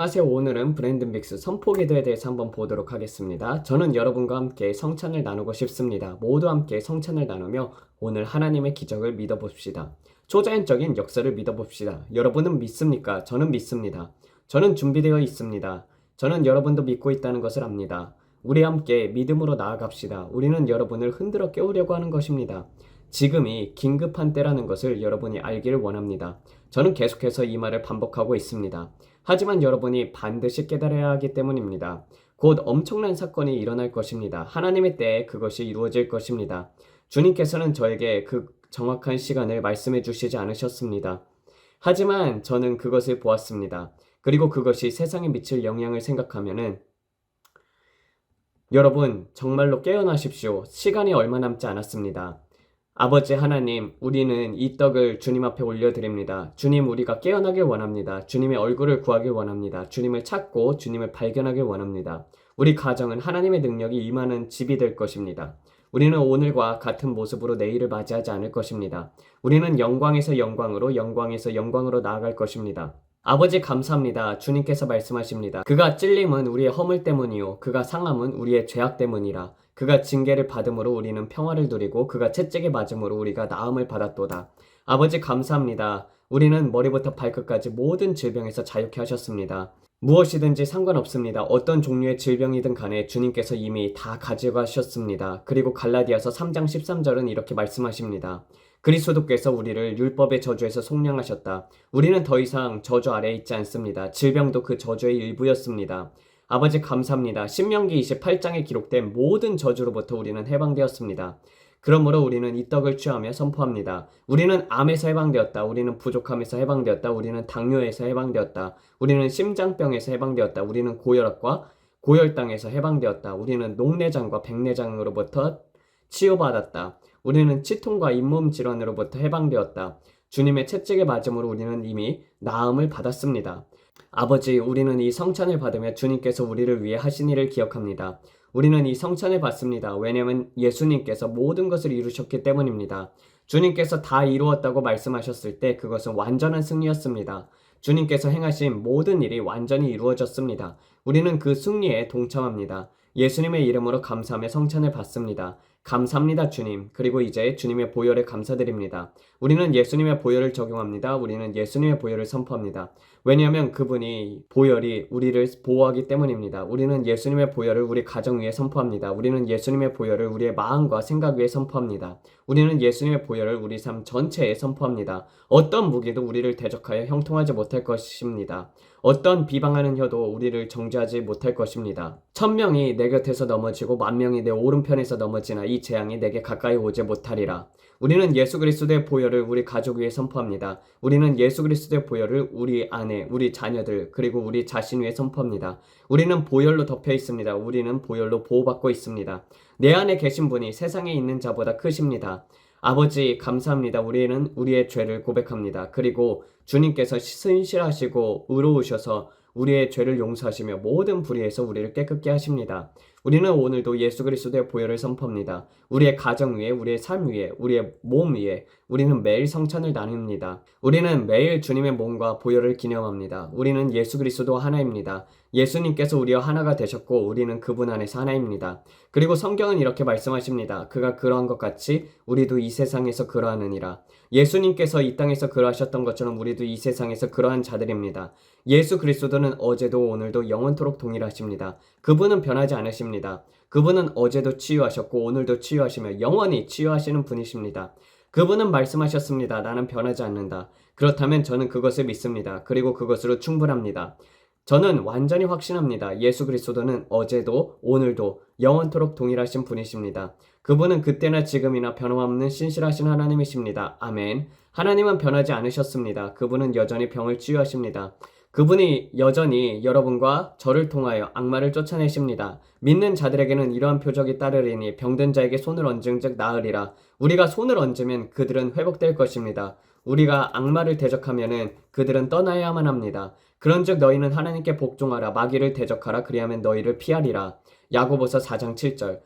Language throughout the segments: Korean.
안녕하세요. 오늘은 브랜든 빅스 선포기도에 대해서 한번 보도록 하겠습니다. 저는 여러분과 함께 성찬을 나누고 싶습니다. 모두 함께 성찬을 나누며 오늘 하나님의 기적을 믿어봅시다. 초자연적인 역사를 믿어봅시다. 여러분은 믿습니까? 저는 믿습니다. 저는 준비되어 있습니다. 저는 여러분도 믿고 있다는 것을 압니다. 우리 함께 믿음으로 나아갑시다. 우리는 여러분을 흔들어 깨우려고 하는 것입니다. 지금이 긴급한 때라는 것을 여러분이 알기를 원합니다. 저는 계속해서 이 말을 반복하고 있습니다. 하지만 여러분이 반드시 깨달아야 하기 때문입니다. 곧 엄청난 사건이 일어날 것입니다. 하나님의 때에 그것이 이루어질 것입니다. 주님께서는 저에게 그 정확한 시간을 말씀해 주시지 않으셨습니다. 하지만 저는 그것을 보았습니다. 그리고 그것이 세상에 미칠 영향을 생각하면은 여러분 정말로 깨어나십시오. 시간이 얼마 남지 않았습니다. 아버지 하나님, 우리는 이 떡을 주님 앞에 올려드립니다. 주님, 우리가 깨어나길 원합니다. 주님의 얼굴을 구하길 원합니다. 주님을 찾고 주님을 발견하길 원합니다. 우리 가정은 하나님의 능력이 임하는 집이 될 것입니다. 우리는 오늘과 같은 모습으로 내일을 맞이하지 않을 것입니다. 우리는 영광에서 영광으로, 영광에서 영광으로 나아갈 것입니다. 아버지 감사합니다. 주님께서 말씀하십니다. 그가 찔림은 우리의 허물 때문이요 그가 상함은 우리의 죄악 때문이라. 그가 징계를 받음으로 우리는 평화를 누리고 그가 채찍에 맞음으로 우리가 나음을 받았도다. 아버지 감사합니다. 우리는 머리부터 발끝까지 모든 질병에서 자유케 하셨습니다. 무엇이든지 상관없습니다. 어떤 종류의 질병이든 간에 주님께서 이미 다 가져가셨습니다. 그리고 갈라디아서 3장 13절은 이렇게 말씀하십니다. 그리스도께서 우리를 율법의 저주에서 속량하셨다. 우리는 더 이상 저주 아래에 있지 않습니다. 질병도 그 저주의 일부였습니다. 아버지 감사합니다. 신명기 28장에 기록된 모든 저주로부터 우리는 해방되었습니다. 그러므로 우리는 이 떡을 취하며 선포합니다. 우리는 암에서 해방되었다. 우리는 부족함에서 해방되었다. 우리는 당뇨에서 해방되었다. 우리는 심장병에서 해방되었다. 우리는 고혈압과 고혈당에서 해방되었다. 우리는 녹내장과 백내장으로부터 치유받았다. 우리는 치통과 잇몸 질환으로부터 해방되었다. 주님의 채찍에 맞음으로 우리는 이미 나음을 받았습니다. 아버지, 우리는 이 성찬을 받으며 주님께서 우리를 위해 하신 일을 기억합니다. 우리는 이 성찬을 받습니다. 왜냐하면 예수님께서 모든 것을 이루셨기 때문입니다. 주님께서 다 이루었다고 말씀하셨을 때 그것은 완전한 승리였습니다. 주님께서 행하신 모든 일이 완전히 이루어졌습니다. 우리는 그 승리에 동참합니다. 예수님의 이름으로 감사하며 성찬을 받습니다. 감사합니다, 주님. 그리고 이제 주님의 보혈에 감사드립니다. 우리는 예수님의 보혈을 적용합니다. 우리는 예수님의 보혈을 선포합니다. 왜냐하면 그분이 보혈이 우리를 보호하기 때문입니다. 우리는 예수님의 보혈을 우리 가정 위에 선포합니다. 우리는 예수님의 보혈을 우리의 마음과 생각 위에 선포합니다. 우리는 예수님의 보혈을 우리 삶 전체에 선포합니다. 어떤 무기도 우리를 대적하여 형통하지 못할 것입니다. 어떤 비방하는 혀도 우리를 정죄하지 못할 것입니다. 1000명이 내 곁에서 넘어지고 10,000명이 내 오른편에서 넘어지나 이 재앙이 내게 가까이 오지 못하리라. 우리는 예수 그리스도의 보혈을 우리 가족 위에 선포합니다. 우리는 예수 그리스도의 보혈을 우리 아내, 우리 자녀들, 그리고 우리 자신 위에 선포합니다. 우리는 보혈로 덮여 있습니다. 우리는 보혈로 보호받고 있습니다. 내 안에 계신 분이 세상에 있는 자보다 크십니다. 아버지 감사합니다. 우리는 우리의 죄를 고백합니다. 그리고 주님께서 신실하시고 의로우셔서 우리의 죄를 용서하시며 모든 불의에서 우리를 깨끗게 하십니다. 우리는 오늘도 예수 그리스도의 보혈을 선포합니다. 우리의 가정 위에, 우리의 삶 위에, 우리의 몸 위에 우리는 매일 성찬을 나눕니다. 우리는 매일 주님의 몸과 보혈을 기념합니다. 우리는 예수 그리스도 하나입니다. 예수님께서 우리와 하나가 되셨고 우리는 그분 안에서 하나입니다. 그리고 성경은 이렇게 말씀하십니다. 그가 그러한 것 같이 우리도 이 세상에서 그러하느니라. 예수님께서 이 땅에서 그러하셨던 것처럼 우리도 이 세상에서 그러한 자들입니다. 예수 그리스도는 어제도 오늘도 영원토록 동일하십니다. 그분은 변하지 않으십니다. 그분은 어제도 치유하셨고 오늘도 치유하시며 영원히 치유하시는 분이십니다. 그분은 말씀하셨습니다. 나는 변하지 않는다. 그렇다면 저는 그것을 믿습니다. 그리고 그것으로 충분합니다. 저는 완전히 확신합니다. 예수 그리스도는 어제도 오늘도 영원토록 동일하신 분이십니다. 그분은 그때나 지금이나 변함없는 신실하신 하나님이십니다. 아멘. 하나님은 변하지 않으셨습니다. 그분은 여전히 병을 치유하십니다. 그분이 여전히 여러분과 저를 통하여 악마를 쫓아내십니다. 믿는 자들에게는 이러한 표적이 따르리니 병든 자에게 손을 얹은 즉 나으리라. 우리가 손을 얹으면 그들은 회복될 것입니다. 우리가 악마를 대적하면은 그들은 떠나야만 합니다. 그런즉 너희는 하나님께 복종하라. 마귀를 대적하라. 그리하면 너희를 피하리라. 야고보서 4장 7절.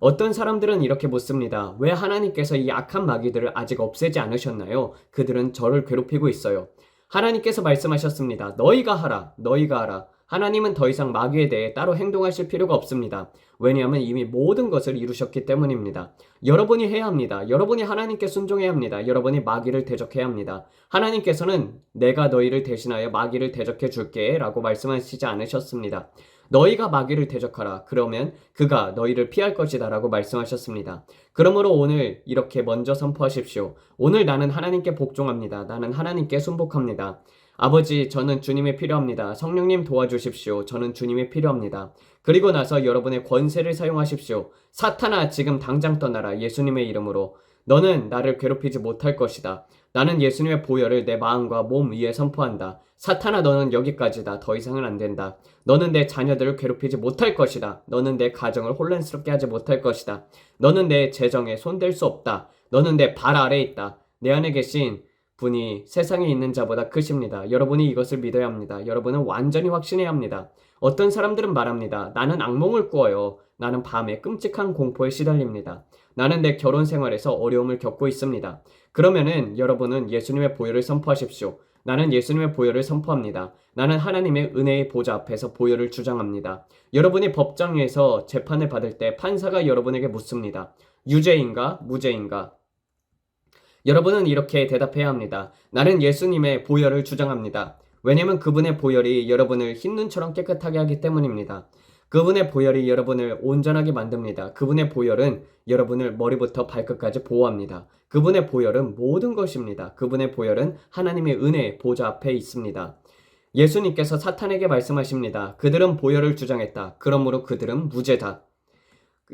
어떤 사람들은 이렇게 묻습니다. 왜 하나님께서 이 악한 마귀들을 아직 없애지 않으셨나요? 그들은 저를 괴롭히고 있어요. 하나님께서 말씀하셨습니다. 너희가 하라. 너희가 하라. 하나님은 더 이상 마귀에 대해 따로 행동하실 필요가 없습니다. 왜냐하면 이미 모든 것을 이루셨기 때문입니다. 여러분이 해야 합니다. 여러분이 하나님께 순종해야 합니다. 여러분이 마귀를 대적해야 합니다. 하나님께서는 내가 너희를 대신하여 마귀를 대적해 줄게 라고 말씀하시지 않으셨습니다. 너희가 마귀를 대적하라. 그러면 그가 너희를 피할 것이다 라고 말씀하셨습니다. 그러므로 오늘 이렇게 먼저 선포하십시오. 오늘 나는 하나님께 복종합니다. 나는 하나님께 순복합니다. 아버지, 저는 주님이 필요합니다. 성령님 도와주십시오. 저는 주님이 필요합니다. 그리고 나서 여러분의 권세를 사용하십시오. 사탄아, 지금 당장 떠나라. 예수님의 이름으로. 너는 나를 괴롭히지 못할 것이다. 나는 예수님의 보혈을 내 마음과 몸 위에 선포한다. 사탄아, 너는 여기까지다. 더 이상은 안 된다. 너는 내 자녀들을 괴롭히지 못할 것이다. 너는 내 가정을 혼란스럽게 하지 못할 것이다. 너는 내 재정에 손댈 수 없다. 너는 내 발 아래에 있다. 내 안에 계신 분이 세상에 있는 자보다 크십니다. 여러분이 이것을 믿어야 합니다. 여러분은 완전히 확신해야 합니다. 어떤 사람들은 말합니다. 나는 악몽을 꾸어요. 나는 밤에 끔찍한 공포에 시달립니다. 나는 내 결혼 생활에서 어려움을 겪고 있습니다. 그러면은 여러분은 예수님의 보혈을 선포하십시오. 나는 예수님의 보혈을 선포합니다. 나는 하나님의 은혜의 보좌 앞에서 보혈을 주장합니다. 여러분이 법정에서 재판을 받을 때 판사가 여러분에게 묻습니다. 유죄인가? 무죄인가? 여러분은 이렇게 대답해야 합니다. 나는 예수님의 보혈을 주장합니다. 왜냐하면 그분의 보혈이 여러분을 흰눈처럼 깨끗하게 하기 때문입니다. 그분의 보혈이 여러분을 온전하게 만듭니다. 그분의 보혈은 여러분을 머리부터 발끝까지 보호합니다. 그분의 보혈은 모든 것입니다. 그분의 보혈은 하나님의 은혜 보좌 앞에 있습니다. 예수님께서 사탄에게 말씀하십니다. 그들은 보혈을 주장했다. 그러므로 그들은 무죄다.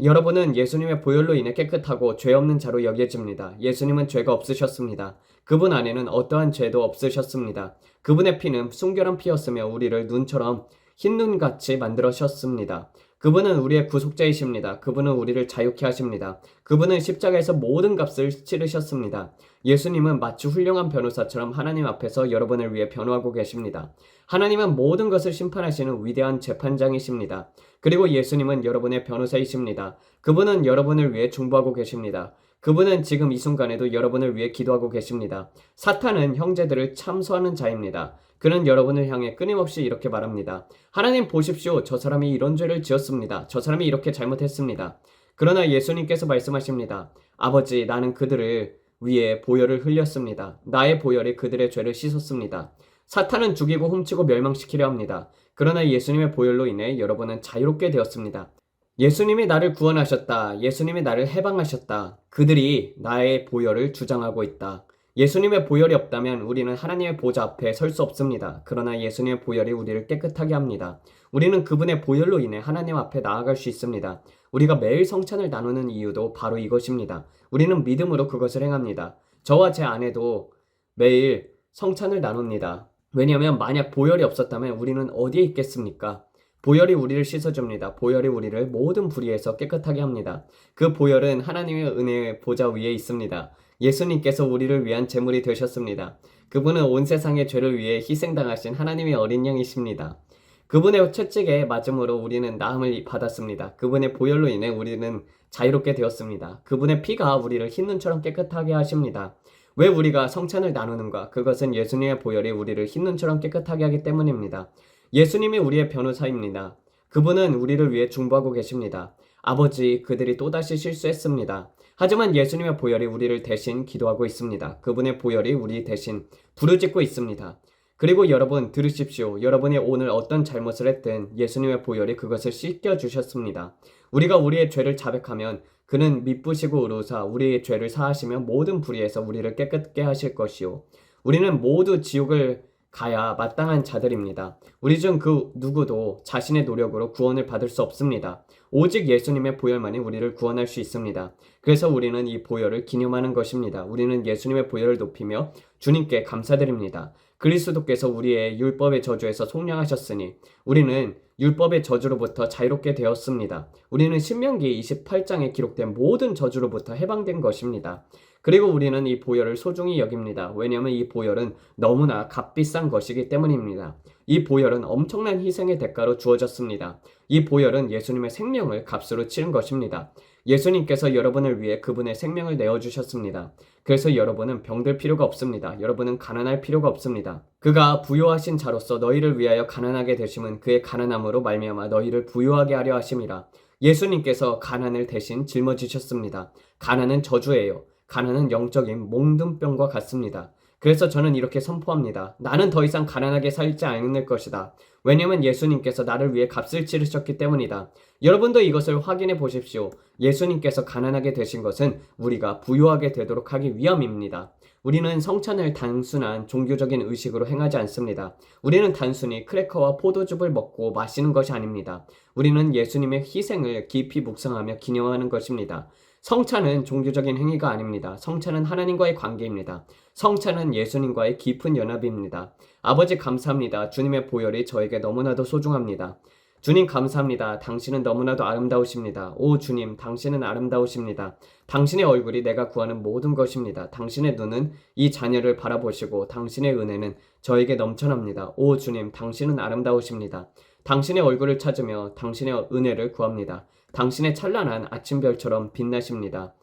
여러분은 예수님의 보혈로 인해 깨끗하고 죄 없는 자로 여겨집니다. 예수님은 죄가 없으셨습니다. 그분 안에는 어떠한 죄도 없으셨습니다. 그분의 피는 순결한 피였으며 우리를 눈처럼 흰 눈같이 만들으셨습니다. 그분은 우리의 구속자이십니다. 그분은 우리를 자유케 하십니다. 그분은 십자가에서 모든 값을 치르셨습니다. 예수님은 마치 훌륭한 변호사처럼 하나님 앞에서 여러분을 위해 변호하고 계십니다. 하나님은 모든 것을 심판하시는 위대한 재판장이십니다. 그리고 예수님은 여러분의 변호사이십니다. 그분은 여러분을 위해 중보하고 계십니다. 그분은 지금 이 순간에도 여러분을 위해 기도하고 계십니다. 사탄은 형제들을 참소하는 자입니다. 그는 여러분을 향해 끊임없이 이렇게 말합니다. 하나님 보십시오. 저 사람이 이런 죄를 지었습니다. 저 사람이 이렇게 잘못했습니다. 그러나 예수님께서 말씀하십니다. 아버지, 나는 그들을 위해 보혈을 흘렸습니다. 나의 보혈이 그들의 죄를 씻었습니다. 사탄은 죽이고 훔치고 멸망시키려 합니다. 그러나 예수님의 보혈로 인해 여러분은 자유롭게 되었습니다. 예수님이 나를 구원하셨다. 예수님이 나를 해방하셨다. 그들이 나의 보혈을 주장하고 있다. 예수님의 보혈이 없다면 우리는 하나님의 보좌 앞에 설 수 없습니다. 그러나 예수님의 보혈이 우리를 깨끗하게 합니다. 우리는 그분의 보혈로 인해 하나님 앞에 나아갈 수 있습니다. 우리가 매일 성찬을 나누는 이유도 바로 이것입니다. 우리는 믿음으로 그것을 행합니다. 저와 제 아내도 매일 성찬을 나눕니다. 왜냐하면 만약 보혈이 없었다면 우리는 어디에 있겠습니까? 보혈이 우리를 씻어줍니다. 보혈이 우리를 모든 불의에서 깨끗하게 합니다. 그 보혈은 하나님의 은혜의 보좌 위에 있습니다. 예수님께서 우리를 위한 제물이 되셨습니다. 그분은 온 세상의 죄를 위해 희생당하신 하나님의 어린 양이십니다. 그분의 채찍에 맞음으로 우리는 나음을 받았습니다. 그분의 보혈로 인해 우리는 자유롭게 되었습니다. 그분의 피가 우리를 흰눈처럼 깨끗하게 하십니다. 왜 우리가 성찬을 나누는가? 그것은 예수님의 보혈이 우리를 흰눈처럼 깨끗하게 하기 때문입니다. 예수님이 우리의 변호사입니다. 그분은 우리를 위해 중보하고 계십니다. 아버지, 그들이 또다시 실수했습니다. 하지만 예수님의 보혈이 우리를 대신 기도하고 있습니다. 그분의 보혈이 우리 대신 부르짖고 있습니다. 그리고 여러분 들으십시오. 여러분이 오늘 어떤 잘못을 했든 예수님의 보혈이 그것을 씻겨주셨습니다. 우리가 우리의 죄를 자백하면 그는 미쁘시고 의로사 우리의 죄를 사하시며 모든 불의에서 우리를 깨끗게 하실 것이요. 우리는 모두 지옥을 가야 마땅한 자들입니다. 우리 중 그 누구도 자신의 노력으로 구원을 받을 수 없습니다. 오직 예수님의 보혈만이 우리를 구원할 수 있습니다. 그래서 우리는 이 보혈을 기념하는 것입니다. 우리는 예수님의 보혈을 높이며 주님께 감사드립니다. 그리스도께서 우리의 율법의 저주에서 속량하셨으니 우리는 율법의 저주로부터 자유롭게 되었습니다. 우리는 신명기 28장에 기록된 모든 저주로부터 해방된 것입니다. 그리고 우리는 이 보혈을 소중히 여깁니다. 왜냐하면 이 보혈은 너무나 값비싼 것이기 때문입니다. 이 보혈은 엄청난 희생의 대가로 주어졌습니다. 이 보혈은 예수님의 생명을 값으로 치른 것입니다. 예수님께서 여러분을 위해 그분의 생명을 내어주셨습니다. 그래서 여러분은 병들 필요가 없습니다. 여러분은 가난할 필요가 없습니다. 그가 부요하신 자로서 너희를 위하여 가난하게 되심은 그의 가난함으로 말미암아 너희를 부요하게 하려 하심이라. 예수님께서 가난을 대신 짊어지셨습니다. 가난은 저주예요. 가난은 영적인 몽둥병과 같습니다. 그래서 저는 이렇게 선포합니다. 나는 더 이상 가난하게 살지 않을 것이다. 왜냐하면 예수님께서 나를 위해 값을 치르셨기 때문이다. 여러분도 이것을 확인해 보십시오. 예수님께서 가난하게 되신 것은 우리가 부유하게 되도록 하기 위함입니다. 우리는 성찬을 단순한 종교적인 의식으로 행하지 않습니다. 우리는 단순히 크래커와 포도즙을 먹고 마시는 것이 아닙니다. 우리는 예수님의 희생을 깊이 묵상하며 기념하는 것입니다. 성찬은 종교적인 행위가 아닙니다. 성찬은 하나님과의 관계입니다. 성찬은 예수님과의 깊은 연합입니다. 아버지 감사합니다. 주님의 보혈이 저에게 너무나도 소중합니다. 주님 감사합니다. 당신은 너무나도 아름다우십니다. 오 주님, 당신은 아름다우십니다. 당신의 얼굴이 내가 구하는 모든 것입니다. 당신의 눈은 이 자녀를 바라보시고 당신의 은혜는 저에게 넘쳐납니다. 오 주님, 당신은 아름다우십니다. 당신의 얼굴을 찾으며 당신의 은혜를 구합니다. 당신의 찬란한 아침별처럼 빛나십니다.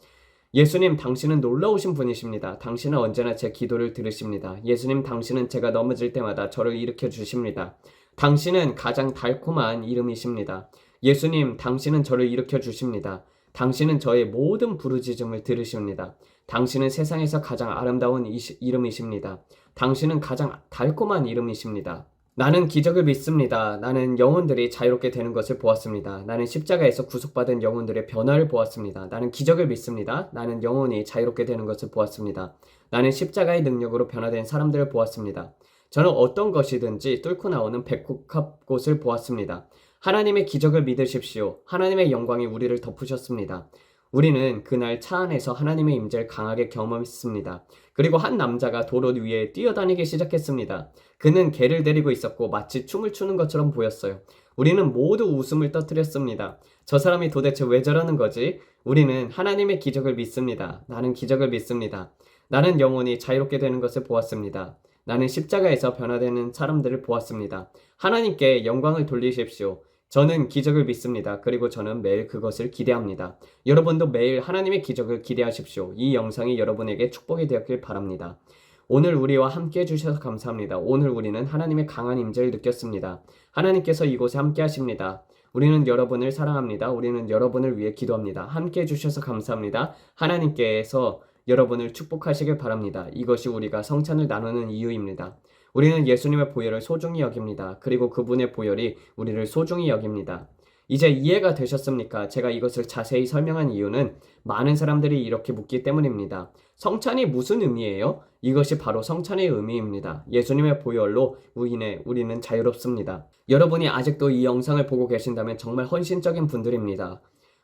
예수님, 당신은 놀라우신 분이십니다. 당신은 언제나 제 기도를 들으십니다. 예수님, 당신은 제가 넘어질 때마다 저를 일으켜 주십니다. 당신은 가장 달콤한 이름이십니다. 예수님, 당신은 저를 일으켜 주십니다. 당신은 저의 모든 부르짖음을 들으십니다. 당신은 세상에서 가장 아름다운 이름이십니다. 당신은 가장 달콤한 이름이십니다. 나는 기적을 믿습니다. 나는 영혼들이 자유롭게 되는 것을 보았습니다. 나는 십자가에서 구속받은 영혼들의 변화를 보았습니다. 나는 기적을 믿습니다. 나는 영혼이 자유롭게 되는 것을 보았습니다. 나는 십자가의 능력으로 변화된 사람들을 보았습니다. 저는 어떤 것이든지 뚫고 나오는 백합꽃을 보았습니다. 하나님의 기적을 믿으십시오. 하나님의 영광이 우리를 덮으셨습니다. 우리는 그날 차 안에서 하나님의 임재를 강하게 경험했습니다. 그리고 한 남자가 도로 위에 뛰어다니기 시작했습니다. 그는 개를 데리고 있었고 마치 춤을 추는 것처럼 보였어요. 우리는 모두 웃음을 터뜨렸습니다. 저 사람이 도대체 왜 저러는 거지? 우리는 하나님의 기적을 믿습니다. 나는 기적을 믿습니다. 나는 영혼이 자유롭게 되는 것을 보았습니다. 나는 십자가에서 변화되는 사람들을 보았습니다. 하나님께 영광을 돌리십시오. 저는 기적을 믿습니다. 그리고 저는 매일 그것을 기대합니다. 여러분도 매일 하나님의 기적을 기대하십시오. 이 영상이 여러분에게 축복이 되었길 바랍니다. 오늘 우리와 함께 해주셔서 감사합니다. 오늘 우리는 하나님의 강한 임재를 느꼈습니다. 하나님께서 이곳에 함께 하십니다. 우리는 여러분을 사랑합니다. 우리는 여러분을 위해 기도합니다. 함께 해주셔서 감사합니다. 하나님께서 여러분을 축복하시길 바랍니다. 이것이 우리가 성찬을 나누는 이유입니다. 우리는 예수님의 보혈을 소중히 여깁니다. 그리고 그분의 보혈이 우리를 소중히 여깁니다. 이제 이해가 되셨습니까? 제가 이것을 자세히 설명한 이유는 많은 사람들이 이렇게 묻기 때문입니다. 성찬이 무슨 의미예요? 이것이 바로 성찬의 의미입니다. 예수님의 보혈로 우리는 자유롭습니다. 여러분이 아직도 이 영상을 보고 계신다면 정말 헌신적인 분들입니다.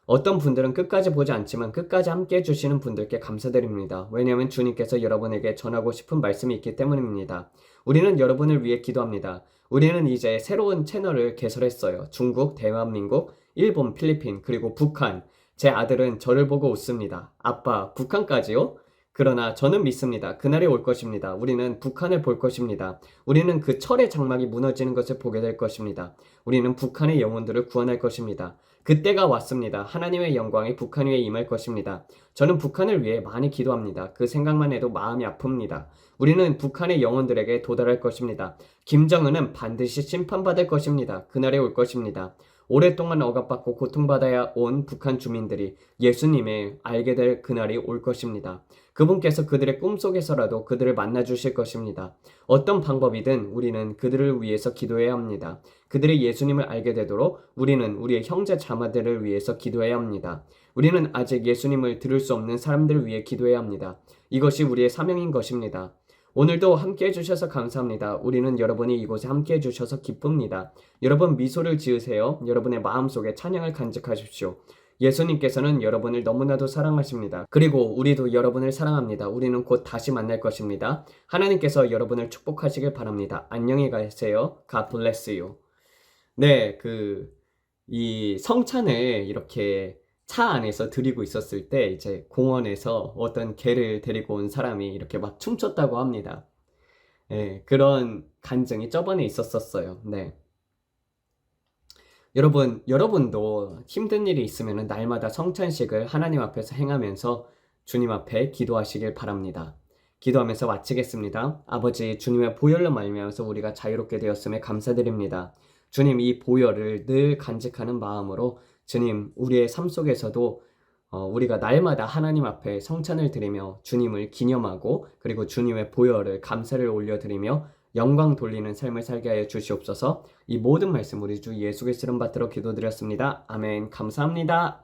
어떤 분들은 끝까지 보지 않지만 끝까지 함께 해주시는 분들께 감사드립니다. 왜냐하면 주님께서 여러분에게 전하고 싶은 말씀이 있기 때문입니다. 우리는 여러분을 위해 기도합니다. 우리는 이제 새로운 채널을 개설했어요. 중국, 대한민국, 일본, 필리핀, 그리고 북한. 제 아들은 저를 보고 웃습니다. 아빠, 북한까지요? 그러나 저는 믿습니다. 그날이 올 것입니다. 우리는 북한을 볼 것입니다. 우리는 그 철의 장막이 무너지는 것을 보게 될 것입니다. 우리는 북한의 영혼들을 구원할 것입니다. 그때가 왔습니다. 하나님의 영광이 북한 위에 임할 것입니다. 저는 북한을 위해 많이 기도합니다. 그 생각만 해도 마음이 아픕니다. 우리는 북한의 영혼들에게 도달할 것입니다. 김정은은 반드시 심판받을 것입니다. 그날이 올 것입니다. 오랫동안 억압받고 고통받아야 온 북한 주민들이 예수님을 알게 될 그날이 올 것입니다. 그분께서 그들의 꿈속에서라도 그들을 만나주실 것입니다. 어떤 방법이든 우리는 그들을 위해서 기도해야 합니다. 그들이 예수님을 알게 되도록 우리는 우리의 형제 자매들을 위해서 기도해야 합니다. 우리는 아직 예수님을 들을 수 없는 사람들을 위해 기도해야 합니다. 이것이 우리의 사명인 것입니다. 오늘도 함께 해주셔서 감사합니다. 우리는 여러분이 이곳에 함께 해주셔서 기쁩니다. 여러분 미소를 지으세요. 여러분의 마음속에 찬양을 간직하십시오. 예수님께서는 여러분을 너무나도 사랑하십니다. 그리고 우리도 여러분을 사랑합니다. 우리는 곧 다시 만날 것입니다. 하나님께서 여러분을 축복하시길 바랍니다. 안녕히 가세요. God bless you. 네, 이 성찬을 이렇게 차 안에서 드리고 있었을 때 이제 공원에서 어떤 개를 데리고 온 사람이 이렇게 막 춤췄다고 합니다. 네, 그런 간증이 저번에 있었었어요. 네. 여러분도 힘든 일이 있으면 날마다 성찬식을 하나님 앞에서 행하면서 주님 앞에 기도하시길 바랍니다. 기도하면서 마치겠습니다. 아버지, 주님의 보혈로 말미암아서 우리가 자유롭게 되었음에 감사드립니다. 주님, 이 보혈을 늘 간직하는 마음으로 주님, 우리의 삶 속에서도 우리가 날마다 하나님 앞에 성찬을 드리며 주님을 기념하고 그리고 주님의 보혈을 감사를 올려드리며 영광 돌리는 삶을 살게 하여 주시옵소서. 이 모든 말씀 우리 주 예수 그리스도 이름 받들어 기도드렸습니다. 아멘. 감사합니다.